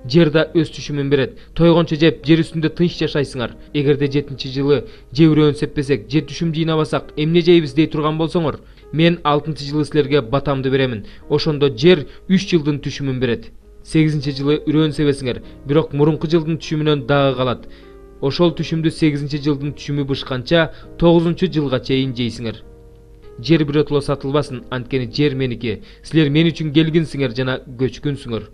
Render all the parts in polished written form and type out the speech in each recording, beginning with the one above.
Жер да өз түшүмүн берет. Тойгончо жеп, жер үстүндө тынч жашайсыңар. Эгерде 7-жылы жебирөөнү сеппесек, же түшүм жыйнабасак, эмне жейбиз дей турган болсоңор, мен 6-жылы силерге батамды беремин. Ошондо жер 3 жылдын түшүмүн берет. 8-жылы үрөөн себесиңер, бирок мурунку жылдын түшүмүнөн дагы калат. Ошол түшүмдү 8-жылдын түшүмү бышканча 9-жылга чейин жейсиңер. Жер биротоло сатылбасын, анткени жер меники. Силер мен үчүн келгинсиңер жана көчкүнсүңөр.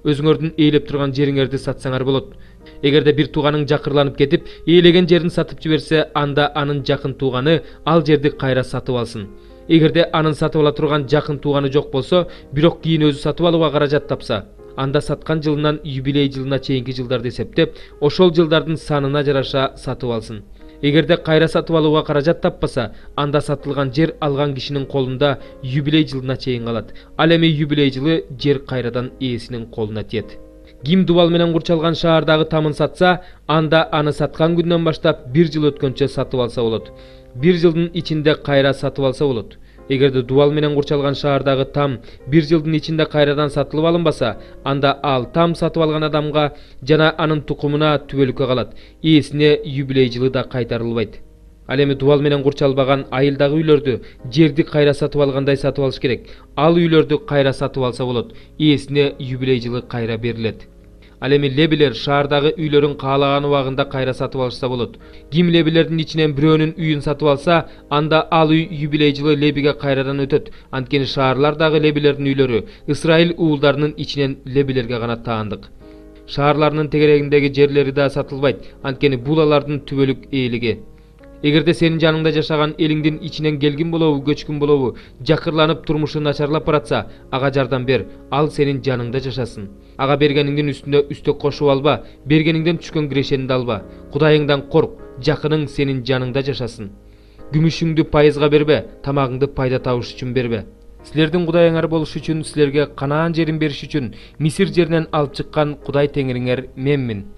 Өзүңөрдүн ээлеп турган жериңерди сатсаңар болот. Эгерде бир тууганың жакырланып кетип, ээлеген жерин сатып жиберсе, анда анын жакын тууганы ал жерди кайра сатып алсын. Эгерде анын сатып ала турган жакын тууганы жок болсо, бирок кийин өзү сатып алууга каражат тапса, анда саткан жылынан юбилей жылына чейинки жылдарды эсептеп, ошол жылдардын санына жараша сатып алсын. Эгерде кайра сатып алууга каражат таппаса, анда сатылган жер алган кишинин колунда юбилей жылына чейин калат. Ал эми юбилей жылы жер кайрадан ээсинин колуна тиет. Ким дубал менен курчалган шаардагы тамын сатса, анда аны саткан күндөн баштап 1 жыл өткөнчө сатып алса болот. 1 жылдын ичинде кайра сатып алса болот. Эгерде дубал менен курчалган шаардагы там 1 жылдын ичинде кайрадан сатылып алынбаса, анда ал там сатып алган адамга жана анын тукумуна түбөлүккө калат. Ээсине юбилей жылы да кайтарылбайт. Ал эми дубал менен курчалбаган айылдагы үйлөрдү жерди кайра сатып алгандай сатып алыш керек. Ал үйлөрдү кайра сатып алса болот. Ээсине юбилей жылы кайра берилет. Ал эми лебилер шаардагы үйлөрүн каалаган убагында кайра сатып алышса болот. Ким лебилердин ичинен бирөөнүн үйүн сатып алса, анда ал үй юбилей жылы лебиге кайрадан өтөт. Анткени шаарлардагы лебилердин үйлөрү Исраил уулдарынын ичинен лебилерге гана таандык. Шаарларынын тегерегиндеги жерлери да сатылбайт, анткени бул алардын түбөлүк ээлиги. Эгерде сенин жаныңда жашаган элиңдин ичинен келгин болобу, көчкүн болобу, жакырланып турмушу начарлап баратса, ага жардам бер, ал сенин жаныңда жашасын. Ага бергениңдин үстүнө үстөк кошуп алба, бергениңден түшкөн кирешенди алба. Кудайыңдан корк, жакының сенин жаныңда жашасын. Күмүшүңдү пайызга бербе, тамагыңды пайда табыш үчүн бербе. Силердин кудайыңар болуш үчүн, силерге Канаан жерин бериш үчүн Мисир жеринен алып чыккан Кудай теңириңер менмин.